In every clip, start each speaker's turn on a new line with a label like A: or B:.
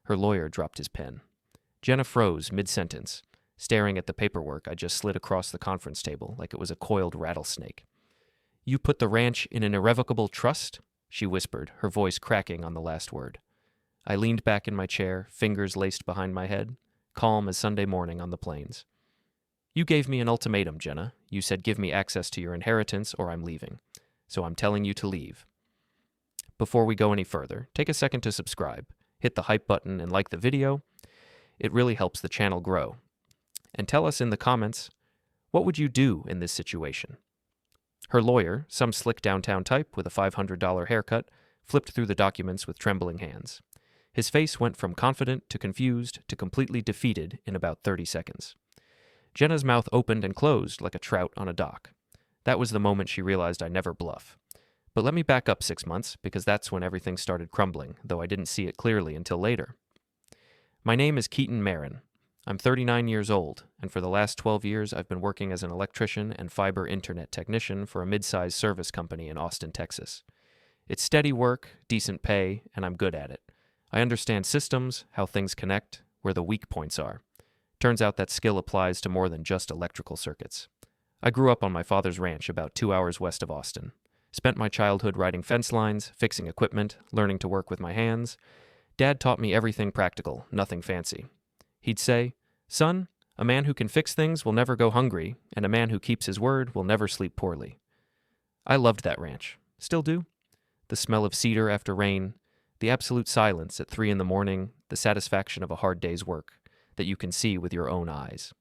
A: Her lawyer dropped his pen. Jenna froze mid-sentence, staring at the paperwork I just slid across the conference table like it was a coiled rattlesnake. "You put the ranch in an irrevocable trust?" she whispered, her voice cracking on the last word. I leaned back in my chair, fingers laced behind my head, calm as Sunday morning on the plains. "You gave me an ultimatum, Jenna. You said give me access to your inheritance or I'm leaving. So I'm telling you to leave." Before we go any further, take a second to subscribe, hit the hype button and like the video. It really helps the channel grow. And tell us in the comments, what would you do in this situation? Her lawyer, some slick downtown type with a $500 haircut, flipped through the documents with trembling hands. His face went from confident to confused to completely defeated in about 30 seconds. Jenna's mouth opened and closed like a trout on a dock. That was the moment she realized I never bluff. But let me back up 6 months, because that's when everything started crumbling, though I didn't see it clearly until later. My name is Keaton Merren. I'm 39 years old, and for the last 12 years I've been working as an electrician and fiber internet technician for a mid-sized service company in Austin, Texas. It's steady work, decent pay, and I'm good at it. I understand systems, how things connect, where the weak points are. Turns out that skill applies to more than just electrical circuits. I grew up on my father's ranch about 2 hours west of Austin. Spent my childhood riding fence lines, fixing equipment, learning to work with my hands. Dad taught me everything practical, nothing fancy. He'd say, "Son, a man who can fix things will never go hungry, and a man who keeps his word will never sleep poorly." I loved that ranch. Still do. The smell of cedar after rain, the absolute silence at 3 a.m, the satisfaction of a hard day's work that you can see with your own eyes.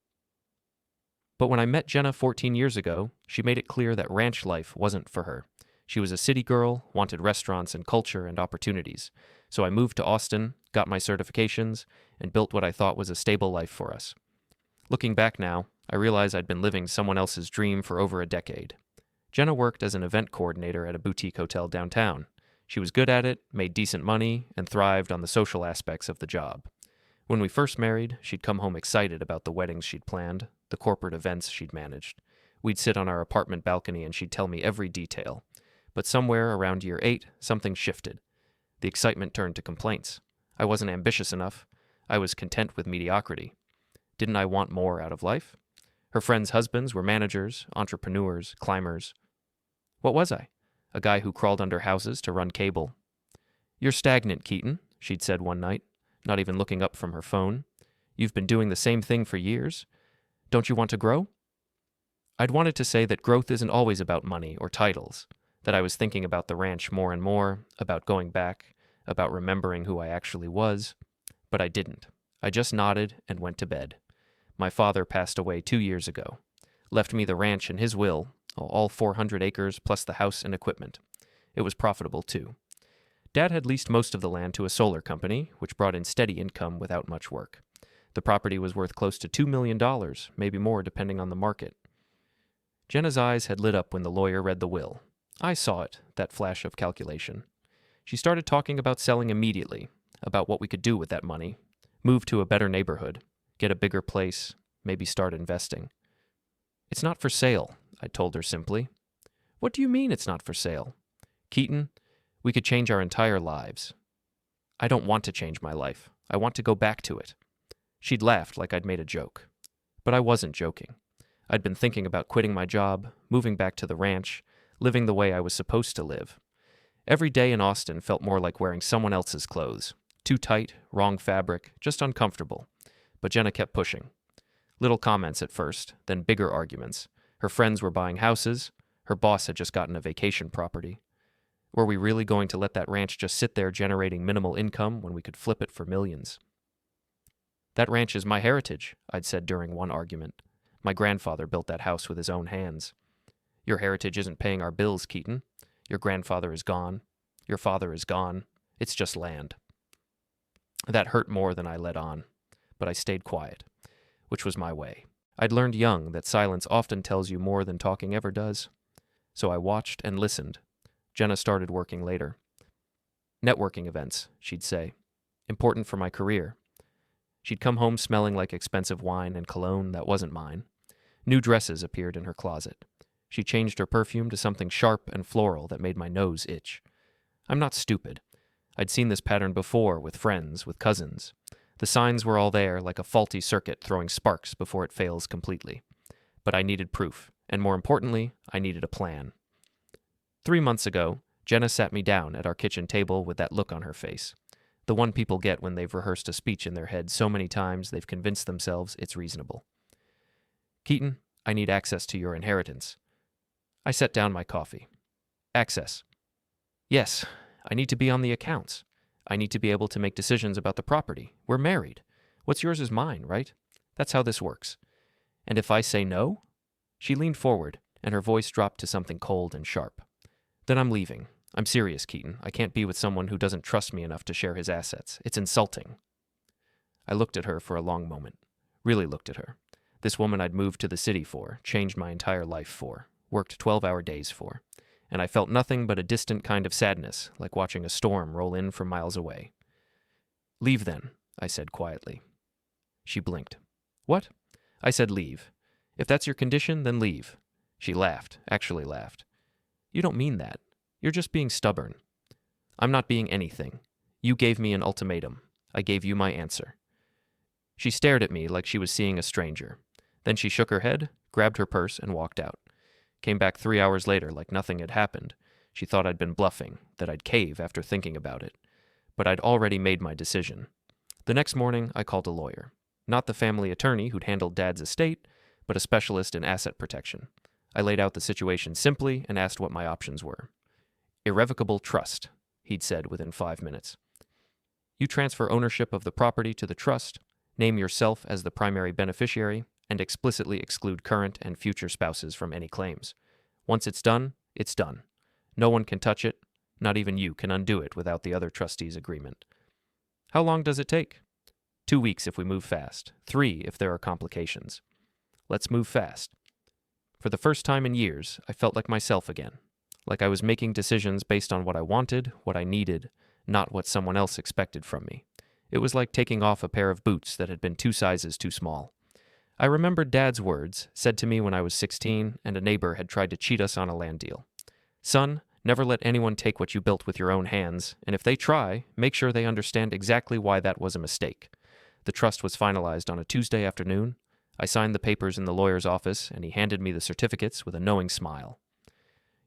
A: But when I met Jenna 14 years ago, she made it clear that ranch life wasn't for her. She was a city girl, wanted restaurants and culture and opportunities. So I moved to Austin, got my certifications, and built what I thought was a stable life for us. Looking back now, I realize I'd been living someone else's dream for over a decade. Jenna worked as an event coordinator at a boutique hotel downtown. She was good at it, made decent money, and thrived on the social aspects of the job. When we first married, she'd come home excited about the weddings she'd planned, the corporate events she'd managed. We'd sit on our apartment balcony and she'd tell me every detail. But somewhere around year 8, something shifted. The excitement turned to complaints. I wasn't ambitious enough. I was content with mediocrity. Didn't I want more out of life? Her friends' husbands were managers, entrepreneurs, climbers. What was I? A guy who crawled under houses to run cable. "You're stagnant, Keaton," she'd said one night, not even looking up from her phone. "You've been doing the same thing for years. Don't you want to grow?" I'd wanted to say that growth isn't always about money or titles, that I was thinking about the ranch more and more, about going back, about remembering who I actually was, but I didn't. I just nodded and went to bed. My father passed away 2 years ago, left me the ranch in his will, all 400 acres plus the house and equipment. It was profitable too. Dad had leased most of the land to a solar company, which brought in steady income without much work. The property was worth close to $2 million, maybe more depending on the market. Jenna's eyes had lit up when the lawyer read the will. I saw it, that flash of calculation. She started talking about selling immediately, about what we could do with that money, move to a better neighborhood, get a bigger place, maybe start investing. "It's not for sale," I told her simply. "What do you mean it's not for sale?" "Keaton, we could change our entire lives." "I don't want to change my life. I want to go back to it." She'd laughed like I'd made a joke. But I wasn't joking. I'd been thinking about quitting my job, moving back to the ranch, living the way I was supposed to live. Every day in Austin felt more like wearing someone else's clothes. Too tight, wrong fabric, just uncomfortable. But Jenna kept pushing. Little comments at first, then bigger arguments. Her friends were buying houses. Her boss had just gotten a vacation property. Were we really going to let that ranch just sit there generating minimal income when we could flip it for millions? "That ranch is my heritage," I'd said during one argument. "My grandfather built that house with his own hands." "Your heritage isn't paying our bills, Keaton. Your grandfather is gone. Your father is gone. It's just land." That hurt more than I let on, but I stayed quiet, which was my way. I'd learned young that silence often tells you more than talking ever does. So I watched and listened. Jenna started working later. "Networking events," she'd say. "Important for my career." She'd come home smelling like expensive wine and cologne that wasn't mine. New dresses appeared in her closet. She changed her perfume to something sharp and floral that made my nose itch. I'm not stupid. I'd seen this pattern before with friends, with cousins. The signs were all there, like a faulty circuit throwing sparks before it fails completely. But I needed proof, and more importantly, I needed a plan. 3 months ago, Jenna sat me down at our kitchen table with that look on her face. The one people get when they've rehearsed a speech in their head so many times they've convinced themselves it's reasonable. Keaton, I need access to your inheritance. I set down my coffee. Access. Yes, I need to be on the accounts. I need to be able to make decisions about the property. We're married. What's yours is mine, right? That's how this works. And if I say no? She leaned forward, and her voice dropped to something cold and sharp. Then I'm leaving. I'm serious, Keaton. I can't be with someone who doesn't trust me enough to share his assets. It's insulting. I looked at her for a long moment. Really looked at her. This woman I'd moved to the city for, changed my entire life for, worked 12-hour days for. And I felt nothing but a distant kind of sadness, like watching a storm roll in from miles away. Leave then, I said quietly. She blinked. What? I said leave. If that's your condition, then leave. She laughed, actually laughed. You don't mean that. You're just being stubborn. I'm not being anything. You gave me an ultimatum. I gave you my answer. She stared at me like she was seeing a stranger. Then she shook her head, grabbed her purse, and walked out. Came back 3 hours later like nothing had happened. She thought I'd been bluffing, that I'd cave after thinking about it. But I'd already made my decision. The next morning, I called a lawyer. Not the family attorney who'd handled Dad's estate, but a specialist in asset protection. I laid out the situation simply and asked what my options were. Irrevocable trust, he'd said within 5 minutes. You transfer ownership of the property to the trust, name yourself as the primary beneficiary, and explicitly exclude current and future spouses from any claims. Once it's done, it's done. No one can touch it. Not even you can undo it without the other trustees' agreement. How long does it take? 2 weeks if we move fast. 3 if there are complications. Let's move fast. For the first time in years, I felt like myself again. Like I was making decisions based on what I wanted, what I needed, not what someone else expected from me. It was like taking off a pair of boots that had been 2 sizes too small. I remembered Dad's words, said to me when I was 16 and a neighbor had tried to cheat us on a land deal. Son, never let anyone take what you built with your own hands, and if they try, make sure they understand exactly why that was a mistake. The trust was finalized on a Tuesday afternoon. I signed the papers in the lawyer's office, and he handed me the certificates with a knowing smile.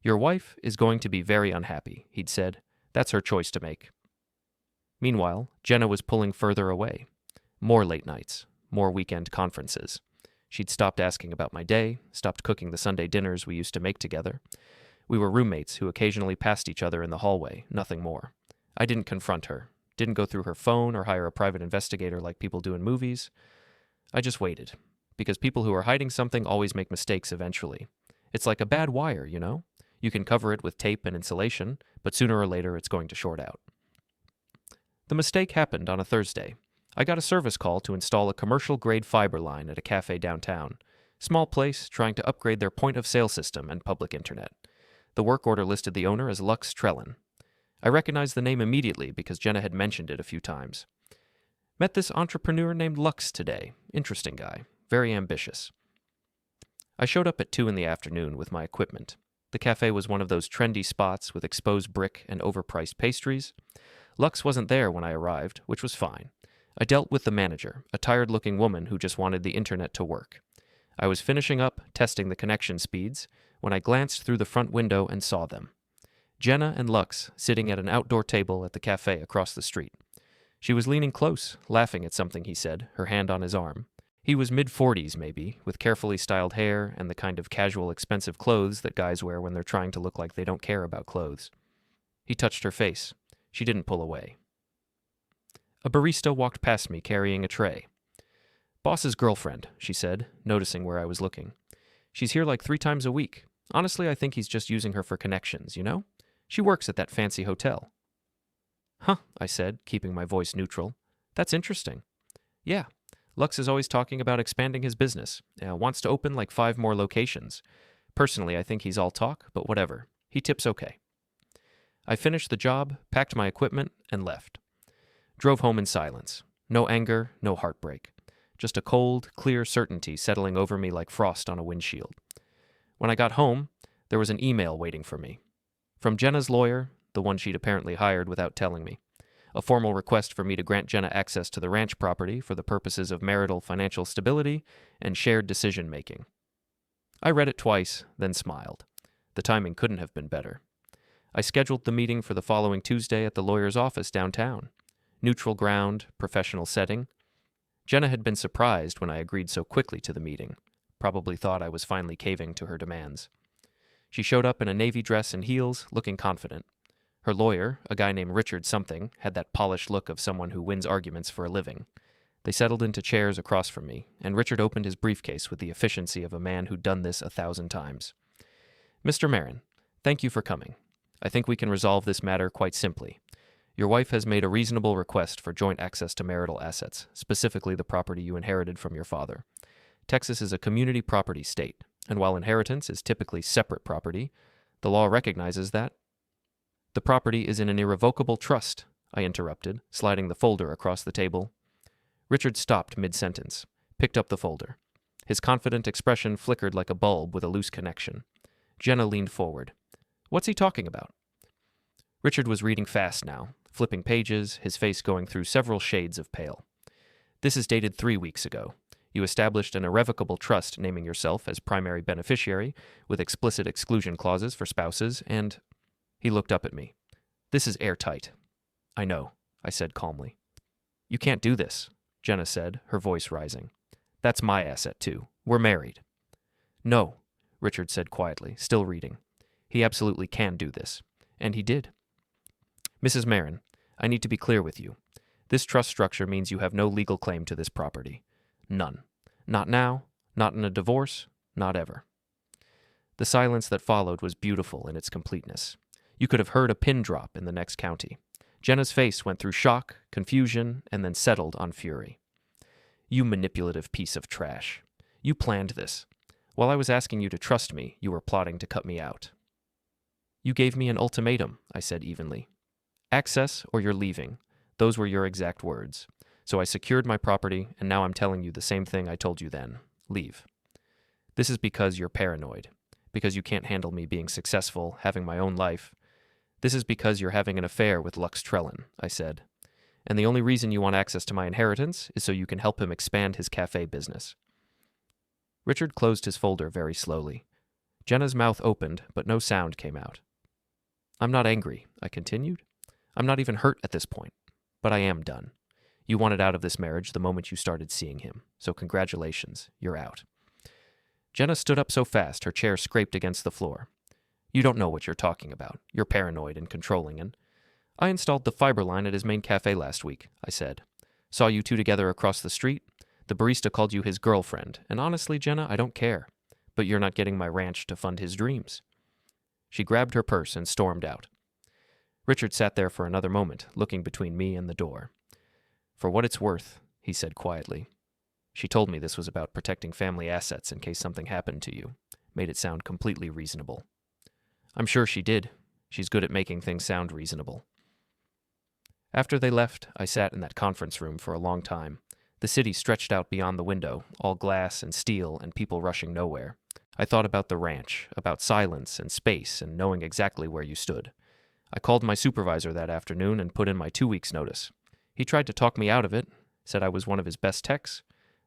A: Your wife is going to be very unhappy, he'd said. That's her choice to make. Meanwhile, Jenna was pulling further away. More late nights, more weekend conferences. She'd stopped asking about my day, stopped cooking the Sunday dinners we used to make together. We were roommates who occasionally passed each other in the hallway, nothing more. I didn't confront her, didn't go through her phone or hire a private investigator like people do in movies. I just waited, because people who are hiding something always make mistakes eventually. It's like a bad wire, you know? You can cover it with tape and insulation, but sooner or later it's going to short out. The mistake happened on a Thursday. I got a service call to install a commercial-grade fiber line at a cafe downtown. Small place trying to upgrade their point-of-sale system and public internet. The work order listed the owner as Lux Trellin. I recognized the name immediately because Jenna had mentioned it a few times. Met this entrepreneur named Lux today. Interesting guy. Very ambitious. I showed up at 2 in the afternoon with my equipment. The cafe was one of those trendy spots with exposed brick and overpriced pastries. Lux wasn't there when I arrived, which was fine. I dealt with the manager, a tired-looking woman who just wanted the internet to work. I was finishing up, testing the connection speeds, when I glanced through the front window and saw them. Jenna and Lux sitting at an outdoor table at the cafe across the street. She was leaning close, laughing at something he said, her hand on his arm. He was mid-40s maybe, with carefully styled hair and the kind of casual, expensive clothes that guys wear when they're trying to look like they don't care about clothes. He touched her face. She didn't pull away. A barista walked past me carrying a tray. Boss's girlfriend, she said, noticing where I was looking. She's here like 3 times a week. Honestly, I think he's just using her for connections, you know? She works at that fancy hotel. Huh, I said, keeping my voice neutral. That's interesting. Yeah, Lux is always talking about expanding his business. Wants to open like 5 more locations. Personally, I think he's all talk, but whatever. He tips okay. I finished the job, packed my equipment, and left. Drove home in silence. No anger, no heartbreak. Just a cold, clear certainty settling over me like frost on a windshield. When I got home, there was an email waiting for me. From Jenna's lawyer, the one she'd apparently hired without telling me. a formal request for me to grant Jenna access to the ranch property for the purposes of marital financial stability and shared decision-making. I read it twice, then smiled. The timing couldn't have been better. I scheduled the meeting for the following Tuesday at the lawyer's office downtown. Neutral ground, professional setting. Jenna had been surprised when I agreed so quickly to the meeting, probably thought I was finally caving to her demands. She showed up in a navy dress and heels, looking confident. Her lawyer, a guy named Richard something, had that polished look of someone who wins arguments for a living. They settled into chairs across from me, and Richard opened his briefcase with the efficiency of a man who'd done this 1,000 times. "Mr. Merren, thank you for coming. I think we can resolve this matter quite simply. Your wife has made a reasonable request for joint access to marital assets, specifically the property you inherited from your father. Texas is a community property state, and while inheritance is typically separate property, the law recognizes that." "The property is in an irrevocable trust," I interrupted, sliding the folder across the table. Richard stopped mid-sentence, picked up the folder. His confident expression flickered like a bulb with a loose connection. Jenna leaned forward. "What's he talking about?" Richard was reading fast now, flipping pages, his face going through several shades of pale. "This is dated 3 weeks ago. You established an irrevocable trust naming yourself as primary beneficiary with explicit exclusion clauses for spouses and—" He looked up at me. "This is airtight." "I know," I said calmly. "You can't do this," Jenna said, her voice rising. "That's my asset, too. We're married." "No," Richard said quietly, still reading. "He absolutely can do this." And he did. "Mrs. Merren, I need to be clear with you. This trust structure means you have no legal claim to this property. None. Not now, not in a divorce, not ever." The silence that followed was beautiful in its completeness. You could have heard a pin drop in the next county. Jenna's face went through shock, confusion, and then settled on fury. "You manipulative piece of trash. You planned this. While I was asking you to trust me, you were plotting to cut me out." "You gave me an ultimatum," I said evenly. "Access or you're leaving. Those were your exact words. So I secured my property, and now I'm telling you the same thing I told you then. Leave. This is because you're paranoid. Because you can't handle me being successful, having my own life. This is because you're having an affair with Lux Trellin," I said. "And the only reason you want access to my inheritance is so you can help him expand his cafe business." Richard closed his folder very slowly. Jenna's mouth opened, but no sound came out. "I'm not angry," I continued. "I'm not even hurt at this point. But I am done. You wanted out of this marriage the moment you started seeing him, so congratulations, you're out." Jenna stood up so fast her chair scraped against the floor. "You don't know what you're talking about. You're paranoid and controlling, and—" "I installed the fiber line at his main cafe last week," I said. "Saw you two together across the street. The barista called you his girlfriend, and honestly, Jenna, I don't care. But you're not getting my ranch to fund his dreams." She grabbed her purse and stormed out. Richard sat there for another moment, looking between me and the door. "For what it's worth," he said quietly. "She told me this was about protecting family assets in case something happened to you. Made it sound completely reasonable." "I'm sure she did. She's good at making things sound reasonable." After they left, I sat in that conference room for a long time. The city stretched out beyond the window, all glass and steel and people rushing nowhere. I thought about the ranch, about silence and space and knowing exactly where you stood. I called my supervisor that afternoon and put in my 2 weeks' notice. He tried to talk me out of it, said I was one of his best techs,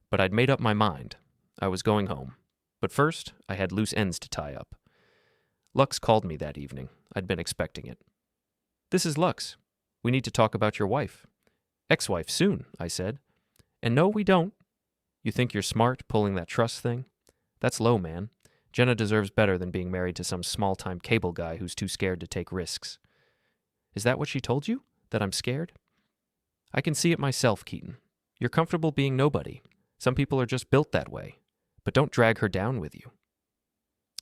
A: but I'd made up my mind. I was going home. But first, I had loose ends to tie up. Lux called me that evening. I'd been expecting it. "This is Lux. We need to talk about your wife." "Ex-wife soon," I said. "And no, we don't." "You think you're smart, pulling that trust thing? That's low, man. Jenna deserves better than being married to some small-time cable guy who's too scared to take risks." "Is that what she told you? That I'm scared?" "I can see it myself, Keaton. You're comfortable being nobody. Some people are just built that way. But don't drag her down with you."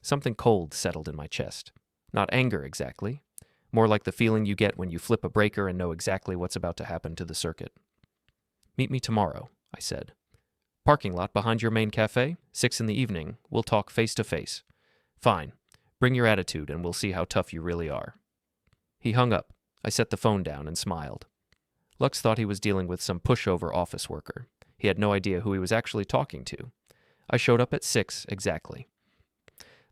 A: Something cold settled in my chest. Not anger, exactly. More like the feeling you get when you flip a breaker and know exactly what's about to happen to the circuit. "Meet me tomorrow," I said. "Parking lot behind your main cafe, 6 in the evening. We'll talk face to face." "Fine. Bring your attitude and we'll see how tough you really are." He hung up. I set the phone down and smiled. Lux thought he was dealing with some pushover office worker. He had no idea who he was actually talking to. I showed up at 6 exactly.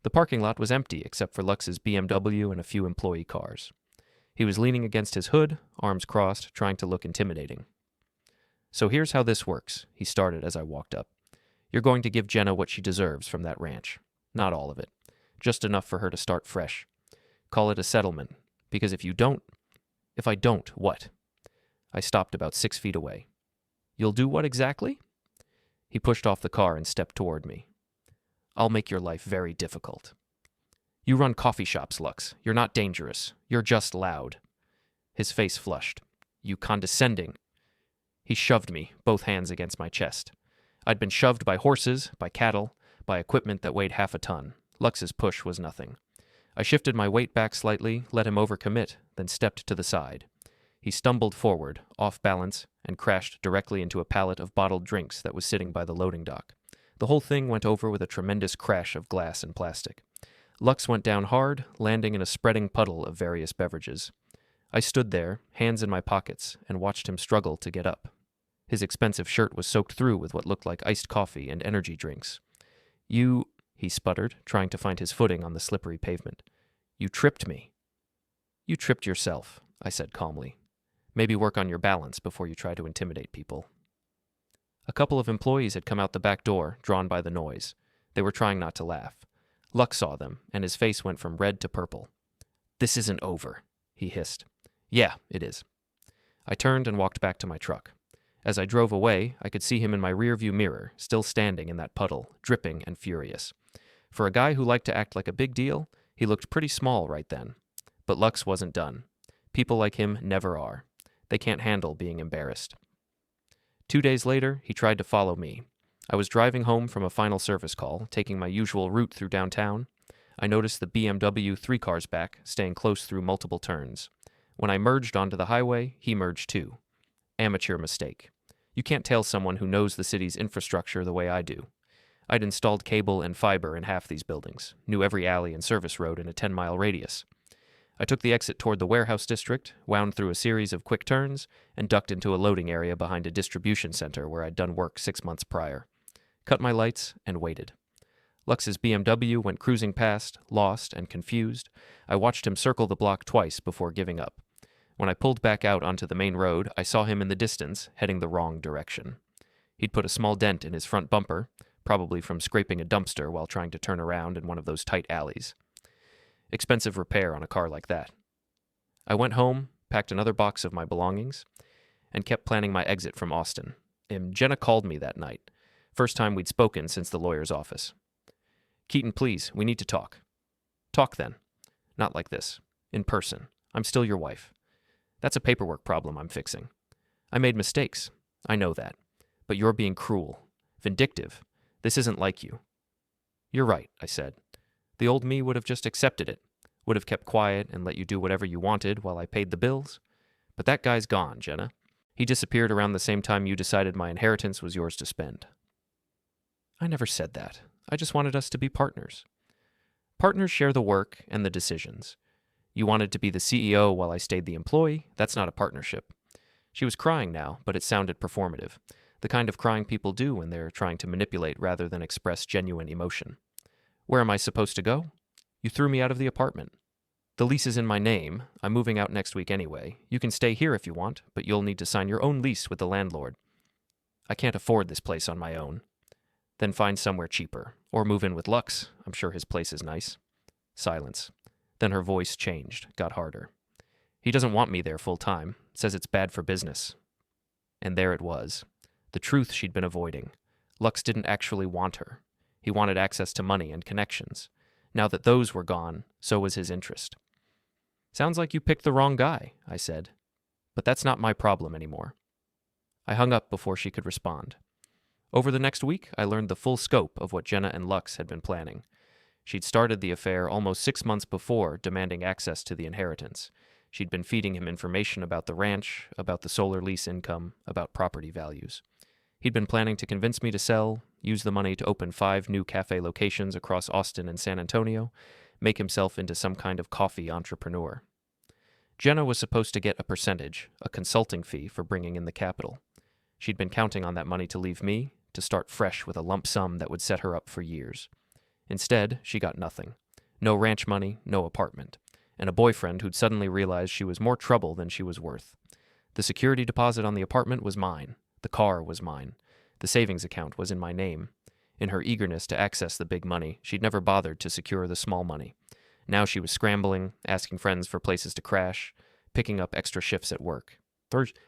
A: The parking lot was empty except for Lux's BMW and a few employee cars. He was leaning against his hood, arms crossed, trying to look intimidating. "So here's how this works," he started as I walked up. "You're going to give Jenna what she deserves from that ranch. Not all of it. Just enough for her to start fresh. Call it a settlement, because if I don't, what?" I stopped about 6 feet away. "You'll do what exactly?" He pushed off the car and stepped toward me. "I'll make your life very difficult. You run coffee shops, Lux. You're not dangerous. You're just loud." His face flushed. "You condescending." He shoved me, both hands against my chest. I'd been shoved by horses, by cattle, by equipment that weighed half a ton. Lux's push was nothing. I shifted my weight back slightly, let him overcommit, then stepped to the side. He stumbled forward, off balance, and crashed directly into a pallet of bottled drinks that was sitting by the loading dock. The whole thing went over with a tremendous crash of glass and plastic. Lux went down hard, landing in a spreading puddle of various beverages. I stood there, hands in my pockets, and watched him struggle to get up. His expensive shirt was soaked through with what looked like iced coffee and energy drinks. "You," he sputtered, trying to find his footing on the slippery pavement. "You tripped me." "You tripped yourself," I said calmly. "Maybe work on your balance before you try to intimidate people." A couple of employees had come out the back door, drawn by the noise. They were trying not to laugh. Lux saw them, and his face went from red to purple. "This isn't over," he hissed. "Yeah, it is." I turned and walked back to my truck. As I drove away, I could see him in my rearview mirror, still standing in that puddle, dripping and furious. For a guy who liked to act like a big deal, he looked pretty small right then. But Lux wasn't done. People like him never are. They can't handle being embarrassed. 2 days later, he tried to follow me. I was driving home from a final service call, taking my usual route through downtown. I noticed the BMW 3 cars back, staying close through multiple turns. When I merged onto the highway, he merged too. Amateur mistake. You can't tail someone who knows the city's infrastructure the way I do. I'd installed cable and fiber in half these buildings, knew every alley and service road in a 10-mile radius. I took the exit toward the warehouse district, wound through a series of quick turns, and ducked into a loading area behind a distribution center where I'd done work 6 months prior. Cut my lights and waited. Lux's BMW went cruising past, lost and confused. I watched him circle the block twice before giving up. When I pulled back out onto the main road, I saw him in the distance, heading the wrong direction. He'd put a small dent in his front bumper, probably from scraping a dumpster while trying to turn around in one of those tight alleys. Expensive repair on a car like that. I went home, packed another box of my belongings, and kept planning my exit from Austin. Jenna called me that night. First time we'd spoken since the lawyer's office. "Keaton, please, we need to talk." "Talk then." "Not like this. In person. I'm still your wife. That's a paperwork problem I'm fixing. I made mistakes. I know that. But you're being cruel. Vindictive. This isn't like you." "You're right," I said. "The old me would have just accepted it. Would have kept quiet and let you do whatever you wanted while I paid the bills. But that guy's gone, Jenna. He disappeared around the same time you decided my inheritance was yours to spend." "I never said that. I just wanted us to be partners." "Partners share the work and the decisions. You wanted to be the CEO while I stayed the employee. That's not a partnership." She was crying now, but it sounded performative. The kind of crying people do when they're trying to manipulate rather than express genuine emotion. "Where am I supposed to go? You threw me out of the apartment. The lease is in my name. I'm moving out next week anyway. You can stay here if you want, but you'll need to sign your own lease with the landlord." "I can't afford this place on my own." "Then find somewhere cheaper. Or move in with Lux. I'm sure his place is nice." Silence. Then her voice changed, got harder. "He doesn't want me there full time. Says it's bad for business." And there it was. The truth she'd been avoiding. Lux didn't actually want her. He wanted access to money and connections. Now that those were gone, so was his interest. "Sounds like you picked the wrong guy," I said. "But that's not my problem anymore." I hung up before she could respond. Over the next week, I learned the full scope of what Jenna and Lux had been planning. She'd started the affair almost 6 months before, demanding access to the inheritance. She'd been feeding him information about the ranch, about the solar lease income, about property values. He'd been planning to convince me to sell, use the money to open 5 new cafe locations across Austin and San Antonio, make himself into some kind of coffee entrepreneur. Jenna was supposed to get a percentage, a consulting fee for bringing in the capital. She'd been counting on that money to leave me, to start fresh with a lump sum that would set her up for years. Instead, she got nothing. No ranch money, no apartment. and a boyfriend who'd suddenly realized she was more trouble than she was worth. The security deposit on the apartment was mine. The car was mine. The savings account was in my name. In her eagerness to access the big money, she'd never bothered to secure the small money. Now she was scrambling, asking friends for places to crash, picking up extra shifts at work.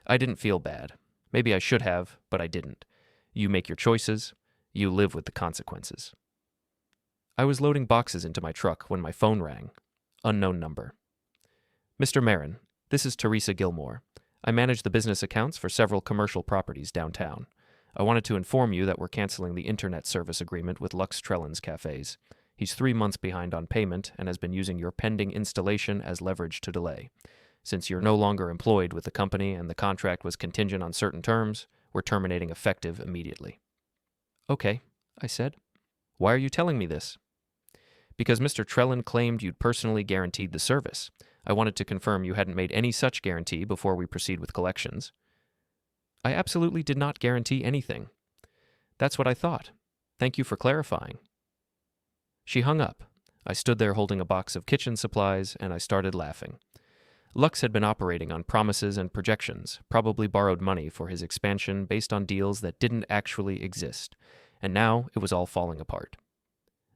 A: I didn't feel bad. Maybe I should have, but I didn't. You make your choices. You live with the consequences. I was loading boxes into my truck when my phone rang. Unknown number. Mr. Merren, this is Teresa Gilmore. I manage the business accounts for several commercial properties downtown. I wanted to inform you that we're canceling the internet service agreement with Lux Trellin's cafes. He's 3 months behind on payment and has been using your pending installation as leverage to delay. Since you're no longer employed with the company and the contract was contingent on certain terms, we're terminating effective immediately. Okay, I said. Why are you telling me this? Because Mr. Trellin claimed you'd personally guaranteed the service. I wanted to confirm you hadn't made any such guarantee before we proceed with collections. I absolutely did not guarantee anything. That's what I thought. Thank you for clarifying. She hung up. I stood there holding a box of kitchen supplies, and I started laughing. Lux had been operating on promises and projections, probably borrowed money for his expansion based on deals that didn't actually exist, and now it was all falling apart.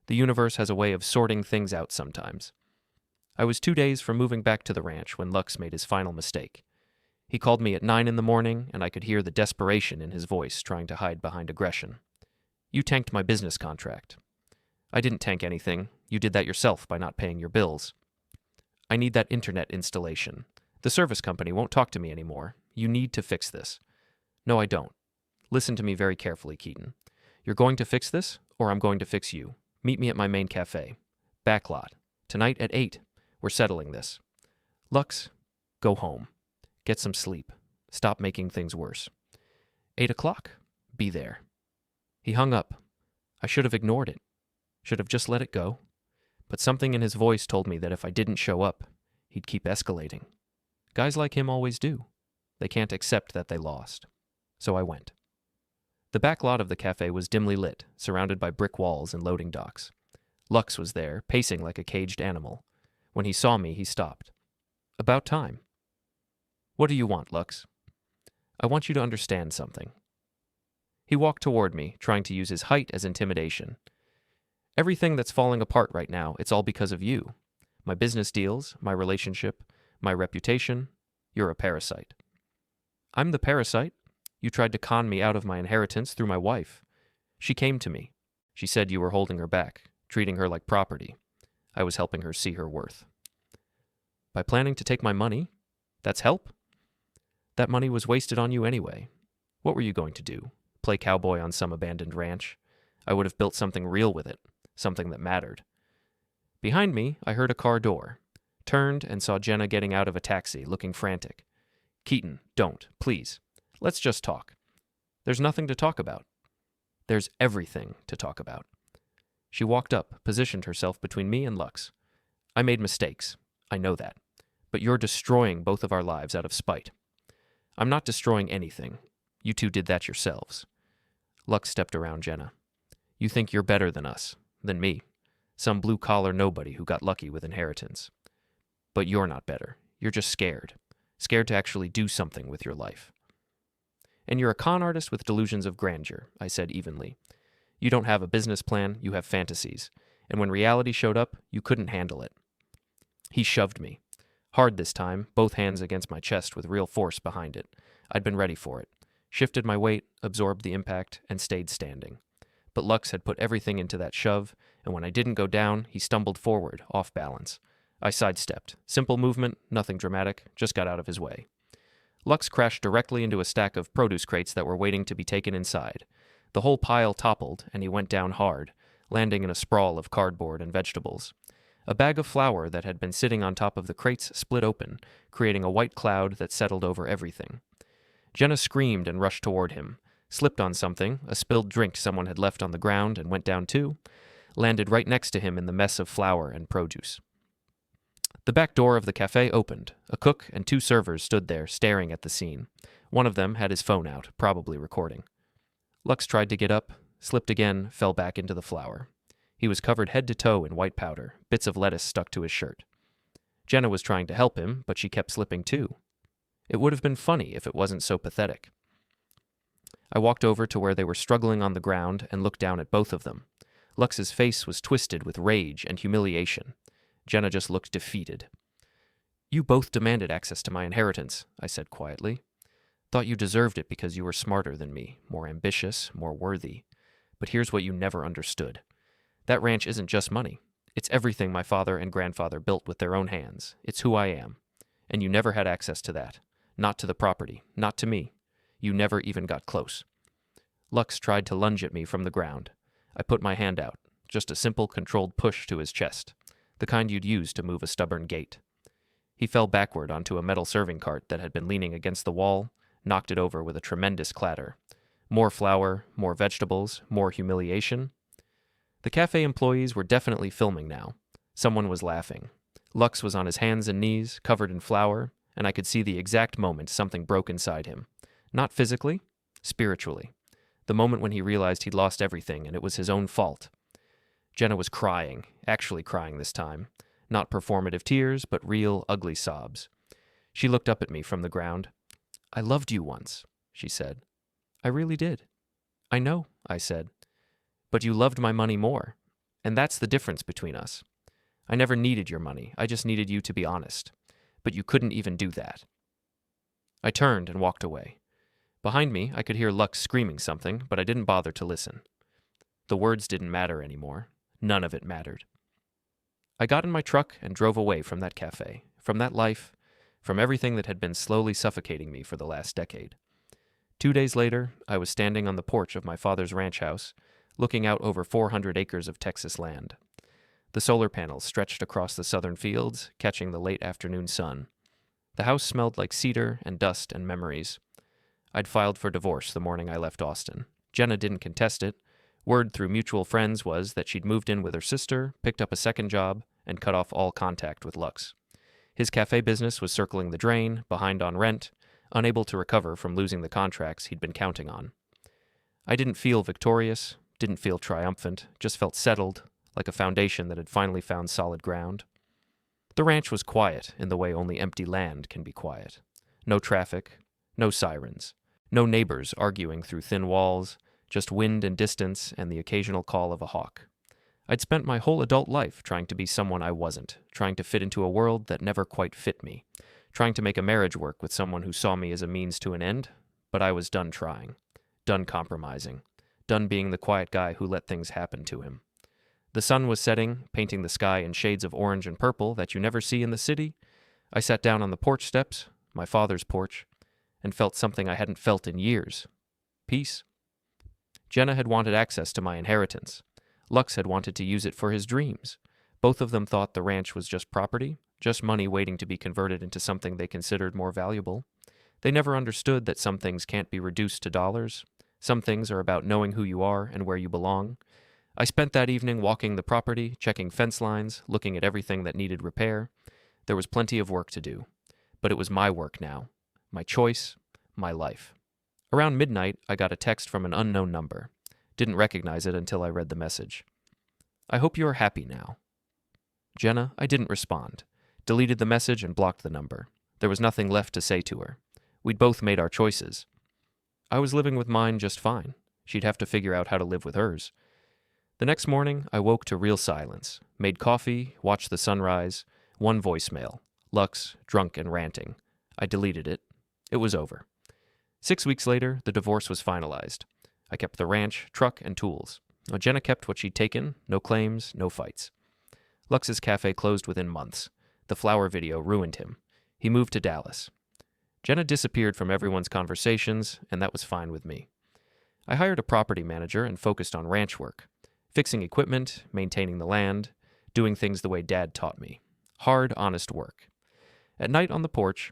A: The universe has a way of sorting things out sometimes. I was 2 days from moving back to the ranch when Lux made his final mistake. He called me at 9 in the morning, and I could hear the desperation in his voice trying to hide behind aggression. You tanked my business contract. I didn't tank anything. You did that yourself by not paying your bills. I need that internet installation. The service company won't talk to me anymore. You need to fix this. No, I don't. Listen to me very carefully, Keaton. You're going to fix this, or I'm going to fix you. Meet me at my main cafe. Backlot. Tonight at 8. We're settling this. Lux, go home. Get some sleep. Stop making things worse. 8 o'clock. Be there. He hung up. I should have ignored it. Should have just let it go. But something in his voice told me that if I didn't show up, he'd keep escalating. Guys like him always do. They can't accept that they lost. So I went. The back lot of the cafe was dimly lit, surrounded by brick walls and loading docks. Lux was there, pacing like a caged animal. When he saw me, he stopped. About time. What do you want, Lux? I want you to understand something. He walked toward me, trying to use his height as intimidation. Everything that's falling apart right now, it's all because of you. My business deals, my relationship, my reputation. You're a parasite. I'm the parasite? You tried to con me out of my inheritance through my wife. She came to me. She said you were holding her back, treating her like property. I was helping her see her worth. By planning to take my money? That's help? That money was wasted on you anyway. What were you going to do? Play cowboy on some abandoned ranch? I would have built something real with it, something that mattered. Behind me, I heard a car door. Turned and saw Jenna getting out of a taxi, looking frantic. Keaton, don't, please. Let's just talk. There's nothing to talk about. There's everything to talk about. She walked up, positioned herself between me and Lux. I made mistakes. I know that. But you're destroying both of our lives out of spite. I'm not destroying anything. You two did that yourselves. Lux stepped around Jenna. You think you're better than us, than me. Some blue-collar nobody who got lucky with inheritance. But you're not better. You're just scared. Scared to actually do something with your life. And you're a con artist with delusions of grandeur, I said evenly. You don't have a business plan, you have fantasies. And when reality showed up, you couldn't handle it. He shoved me. Hard this time, both hands against my chest with real force behind it. I'd been ready for it. Shifted my weight, absorbed the impact, and stayed standing. But Lux had put everything into that shove, and when I didn't go down, he stumbled forward, off balance. I sidestepped. Simple movement, nothing dramatic, just got out of his way. Lux crashed directly into a stack of produce crates that were waiting to be taken inside. The whole pile toppled, and he went down hard, landing in a sprawl of cardboard and vegetables. A bag of flour that had been sitting on top of the crates split open, creating a white cloud that settled over everything. Jenna screamed and rushed toward him, slipped on something, a spilled drink someone had left on the ground and went down too, landed right next to him in the mess of flour and produce. The back door of the cafe opened. A cook and 2 servers stood there, staring at the scene. One of them had his phone out, probably recording. Lux tried to get up, slipped again, fell back into the flour. He was covered head to toe in white powder, bits of lettuce stuck to his shirt. Jenna was trying to help him, but she kept slipping too. It would have been funny if it wasn't so pathetic. I walked over to where they were struggling on the ground and looked down at both of them. Lux's face was twisted with rage and humiliation. Jenna just looked defeated. "You both demanded access to my inheritance," I said quietly. "Thought you deserved it because you were smarter than me, more ambitious, more worthy. But here's what you never understood. That ranch isn't just money. It's everything my father and grandfather built with their own hands. It's who I am. And you never had access to that. Not to the property. Not to me. You never even got close." Lux tried to lunge at me from the ground. I put my hand out, just a simple, controlled push to his chest, the kind you'd use to move a stubborn gate. He fell backward onto a metal serving cart that had been leaning against the wall, knocked it over with a tremendous clatter. More flour, more vegetables, more humiliation. The cafe employees were definitely filming now. Someone was laughing. Lux was on his hands and knees, covered in flour, and I could see the exact moment something broke inside him. Not physically, spiritually. The moment when he realized he'd lost everything and it was his own fault. Jenna was crying, actually crying this time. Not performative tears, but real, ugly sobs. She looked up at me from the ground. "I loved you once," she said. "I really did." "I know," I said. "But you loved my money more. And that's the difference between us. I never needed your money. I just needed you to be honest. But you couldn't even do that." I turned and walked away. Behind me, I could hear Lux screaming something, but I didn't bother to listen. The words didn't matter anymore. None of it mattered. I got in my truck and drove away from that cafe, from that life, from everything that had been slowly suffocating me for the last decade. 2 days later, I was standing on the porch of my father's ranch house, looking out over 400 acres of Texas land. The solar panels stretched across the southern fields, catching the late afternoon sun. The house smelled like cedar and dust and memories. I'd filed for divorce the morning I left Austin. Jenna didn't contest it. Word through mutual friends was that she'd moved in with her sister, picked up a second job, and cut off all contact with Lux. His cafe business was circling the drain, behind on rent, unable to recover from losing the contracts he'd been counting on. I didn't feel victorious, didn't feel triumphant, just felt settled, like a foundation that had finally found solid ground. The ranch was quiet in the way only empty land can be quiet. No traffic, no sirens, no neighbors arguing through thin walls, just wind and distance and the occasional call of a hawk. I'd spent my whole adult life trying to be someone I wasn't, trying to fit into a world that never quite fit me, trying to make a marriage work with someone who saw me as a means to an end, but I was done trying, done compromising, done being the quiet guy who let things happen to him. The sun was setting, painting the sky in shades of orange and purple that you never see in the city. I sat down on the porch steps, my father's porch, and felt something I hadn't felt in years. Peace. Jenna had wanted access to my inheritance. Lux had wanted to use it for his dreams. Both of them thought the ranch was just property, just money waiting to be converted into something they considered more valuable. They never understood that some things can't be reduced to dollars. Some things are about knowing who you are and where you belong. I spent that evening walking the property, checking fence lines, looking at everything that needed repair. There was plenty of work to do. But it was my work now. My choice, my life. Around midnight, I got a text from an unknown number. Didn't recognize it until I read the message. "I hope you are happy now." Jenna, I didn't respond. Deleted the message and blocked the number. There was nothing left to say to her. We'd both made our choices. I was living with mine just fine. She'd have to figure out how to live with hers. The next morning, I woke to real silence, made coffee, watched the sunrise, one voicemail, Lux, drunk and ranting. I deleted it. It was over. 6 weeks later, the divorce was finalized. I kept the ranch, truck, and tools. Jenna kept what she'd taken, no claims, no fights. Lux's cafe closed within months. The flower video ruined him. He moved to Dallas. Jenna disappeared from everyone's conversations, and that was fine with me. I hired a property manager and focused on ranch work, fixing equipment, maintaining the land, doing things the way Dad taught me. Hard, honest work. At night on the porch,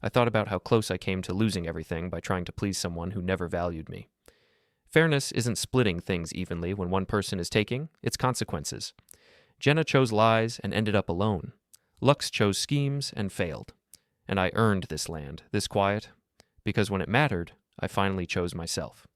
A: I thought about how close I came to losing everything by trying to please someone who never valued me. Fairness isn't splitting things evenly when one person is taking, it's consequences. Jenna chose lies and ended up alone. Lux chose schemes and failed. And I earned this land, this quiet, because when it mattered, I finally chose myself.